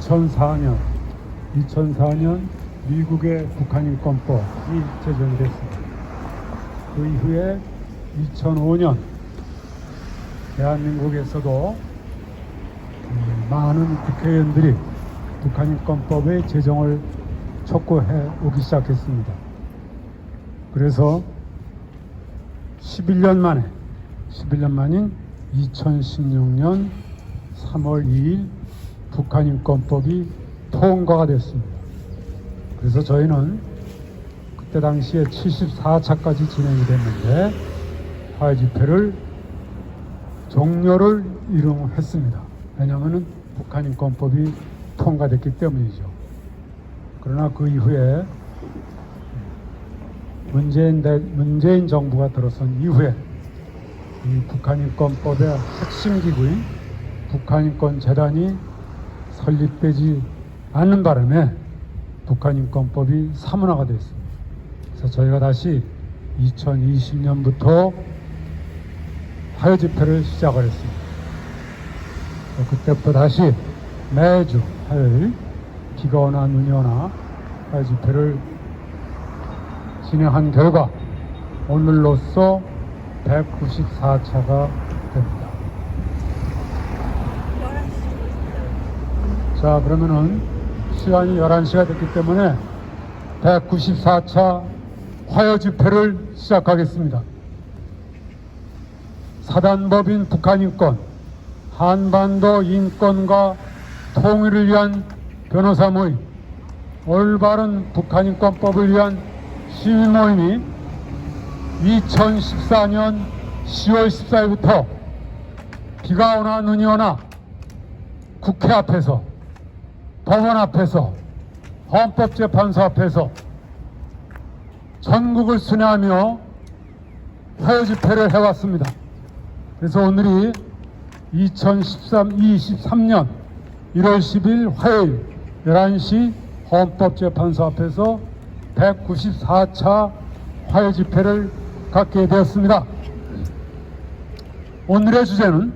2004년 미국의 북한인권법이 제정이 됐습니다. 그 이후에 2005년 대한민국에서도 많은 국회의원들이 북한인권법의 제정을 촉구해 오기 시작했습니다. 그래서 11년 만인 2016년 3월 2일 북한인권법이 통과가 됐습니다. 그래서 저희는 그때 당시에 74차까지 진행이 됐는데 화해 집회를 종료를 이루했습니다. 왜냐하면 북한인권법이 통과됐기 때문이죠. 그러나 그 이후에 문재인 정부가 들어선 이후에 이 북한인권법의 핵심 기구인 북한인권재단이 설립되지 않는 바람에 북한인권법이 사문화가 됐습니다. 그래서 저희가 다시 2020년부터 화해 집회를 시작을 했습니다. 그때부터 다시 매주 화요일 비가 오나 눈이 오나 화해 집회를 진행한 결과 오늘로써 194차가 됩니다. 자, 그러면은 시간이 11시가 됐기 때문에 194차 화해 집회를 시작하겠습니다. 사단법인 북한인권, 한반도 인권과 통일을 위한 변호사 모임, 올바른 북한인권법을 위한 시민 모임이 2014년 10월 14일부터 비가 오나 눈이 오나 국회 앞에서, 법원 앞에서, 헌법재판소 앞에서 전국을 순회하며 화해 집회를 해왔습니다. 그래서 오늘이 2023년 1월 10일 화요일 11시 헌법재판소 앞에서 194차 화해 집회를 갖게 되었습니다. 오늘의 주제는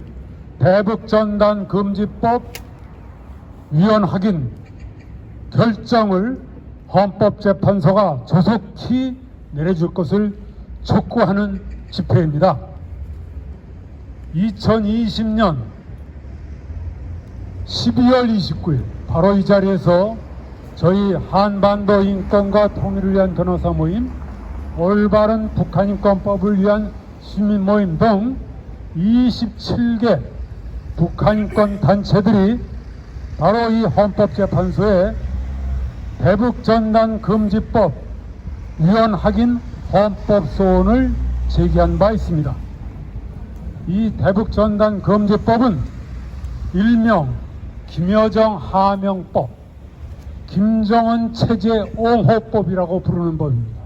대북전단 금지법 위헌 확인 결정을 헌법재판소가 조속히 내려줄 것을 촉구하는 집회입니다. 2020년 12월 29일 바로 이 자리에서 저희 한반도 인권과 통일을 위한 변호사 모임, 올바른 북한인권법을 위한 시민 모임 등 27개 북한인권 단체들이 바로 이 헌법재판소에 대북전단 금지법 위헌 확인 헌법소원을 제기한 바 있습니다. 이 대북전단 금지법은 일명 김여정 하명법, 김정은 체제 옹호법이라고 부르는 법입니다.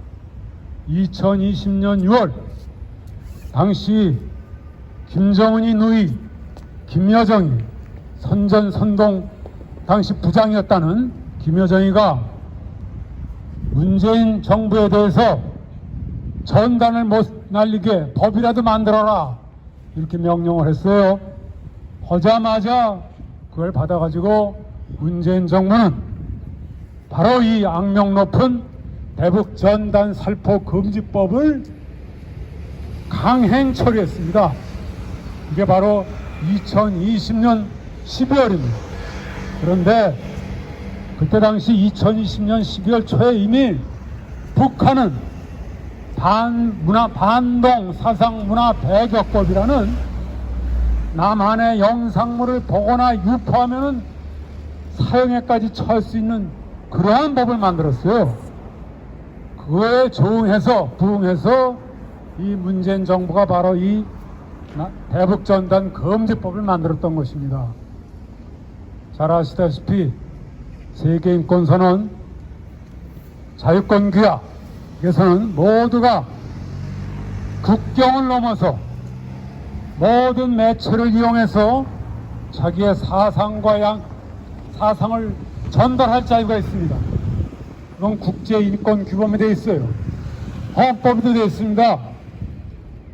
2020년 6월 당시 김정은이 누이, 김여정이 선전선동 당시 부장이었다는 김여정이가 문재인 정부에 대해서 전단을 못 날리게 법이라도 만들어라 이렇게 명령을 했어요. 하자마자 그걸 받아가지고 문재인 정부는 바로 이 악명 높은 대북전단 살포 금지법을 강행 처리했습니다. 이게 바로 2020년 12월입니다. 그런데 그때 당시 2020년 12월 초에 이미 북한은 반동 사상문화 배격법이라는 남한의 영상물을 보거나 유포하면 사형에까지 처할 수 있는 그러한 법을 만들었어요. 그거에 부응해서 이 문재인 정부가 바로 이 대북전단 금지법을 만들었던 것입니다. 잘 아시다시피 세계인권선언, 자유권규약에서는 모두가 국경을 넘어서 모든 매체를 이용해서 자기의 사상을 전달할 자유가 있습니다. 그건 국제인권규범에 되어 있어요. 헌법에도 되어 있습니다.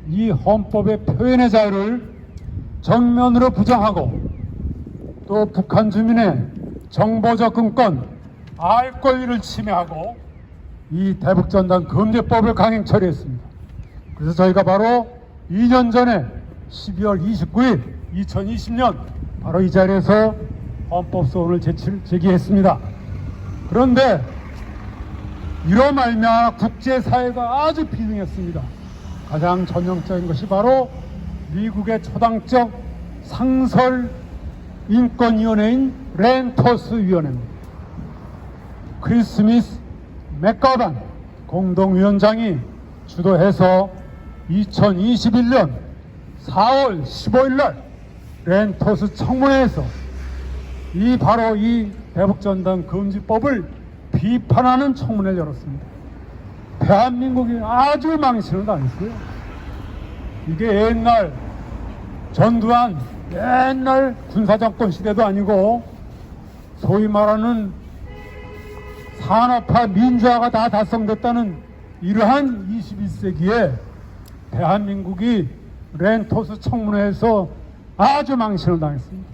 이 헌법의 표현의 자유를 정면으로 부정하고 또 북한 주민의 정보 접근권, 알 권리를 침해하고 이 대북전단 금지법을 강행 처리했습니다. 그래서 저희가 바로 2년 전에 12월 29일 2020년 바로 이 자리에서 헌법소원을 제기했습니다. 그런데 이로 말미암아 국제사회가 아주 비등했습니다. 가장 전형적인 것이 바로 미국의 초당적 상설 인권위원회인 렌토스 위원회입니다. 크리스 스미스 맥가반 공동위원장이 주도해서 2021년 4월 15일 날 렌토스 청문회에서 바로 이 대북전단 금지법을 비판하는 청문회를 열었습니다. 대한민국이 아주 망신을 당했어요. 이게 옛날 전두환 옛날 군사정권 시대도 아니고 소위 말하는 산업화 민주화가 다 달성됐다는 이러한 21세기에 대한민국이 렌토스 청문회에서 아주 망신을 당했습니다.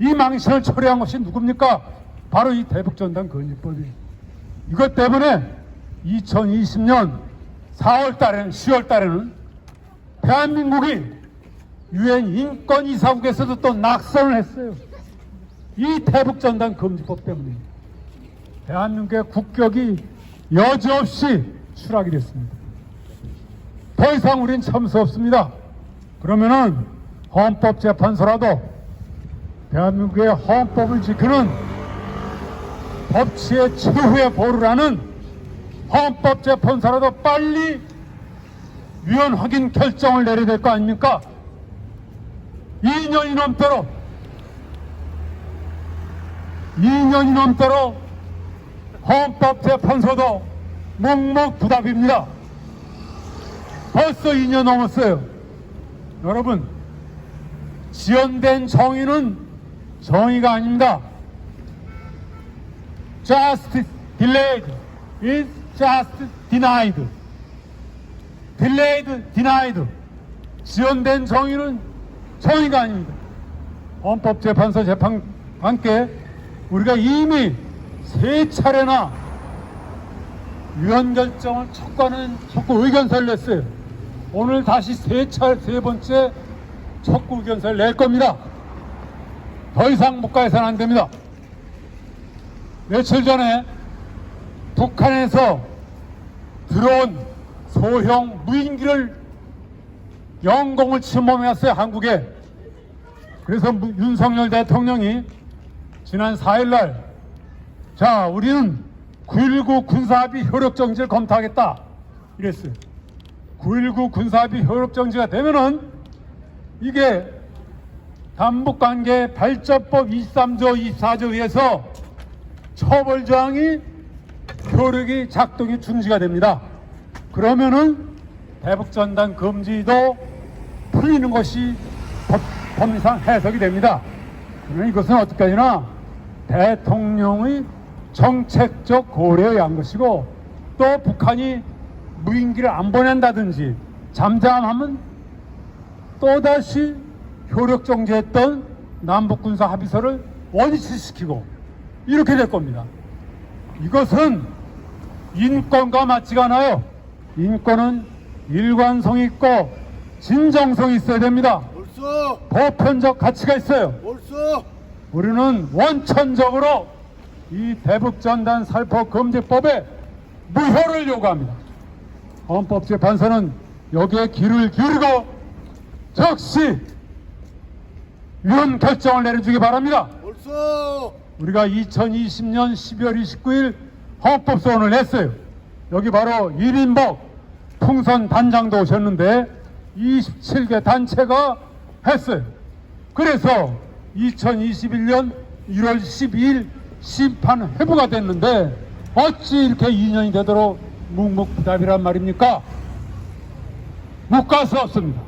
이 망신을 초래한 것이 누굽니까? 바로 이 대북전단 금지법이에요. 이것 때문에 2020년 4월 달에는 10월 달에는 대한민국이 유엔 인권이사국에서도 또 낙선을 했어요. 이 대북전단 금지법 때문에 대한민국의 국격이 여지없이 추락이 됐습니다. 더 이상 우린 참을 수 없습니다. 그러면은 헌법재판소라도 대한민국의 헌법을 지키는 법치의 최후의 보루라는 헌법재판소라도 빨리 위헌 확인 결정을 내려야 될 거 아닙니까? 2년이 넘도록 헌법재판소도 묵묵부답입니다. 벌써 2년 넘었어요. 여러분, 지연된 정의는 정의가 아닙니다. Justice delayed is just denied. Delayed, denied. 지연된 정의는 정의가 아닙니다. 헌법재판소 재판과 함께 우리가 이미 3차례나 위헌 결정을 촉구 의견서를 냈어요. 오늘 다시 세 번째 촉구 의견서를 낼 겁니다. 더 이상 못 가해서는 안 됩니다. 며칠 전에 북한에서 들어온 소형 무인기를 영공을 침범해왔어요, 한국에. 그래서 윤석열 대통령이 지난 4일날 자, 우리는 9.19 군사합의 효력정지를 검토하겠다 이랬어요. 9.19 군사합의 효력정지가 되면은 이게 남북관계 발전법 23조 24조에 의해서 처벌조항이 효력이 작동이 중지가 됩니다. 그러면은 대북전단 금지도 풀리는 것이 법리상 해석이 됩니다. 그러면 이것은 어떻게 하냐? 대통령의 정책적 고려에 의한 것이고, 또 북한이 무인기를 안 보낸다든지 잠잠하면 또다시 효력 정지했던 남북군사 합의서를 원시시키고 이렇게 될 겁니다. 이것은 인권과 맞지가 않아요. 인권은 일관성이 있고 진정성이 있어야 됩니다. 옳소. 보편적 가치가 있어요. 옳소. 우리는 원천적으로 이 대북전단 살포 금지법에 무효를 요구합니다. 헌법재판소는 여기에 귀를 기울이고 즉시 위헌 결정을 내려주기 바랍니다. 옳소. 우리가 2020년 12월 29일 헌법소원을 냈어요. 여기 바로 1인복 풍선 단장도 오셨는데 27개 단체가 했어요. 그래서 2021년 1월 12일 심판 회부가 됐는데 어찌 이렇게 2년이 되도록 묵묵부답이란 말입니까? 묵갈 수 없습니다.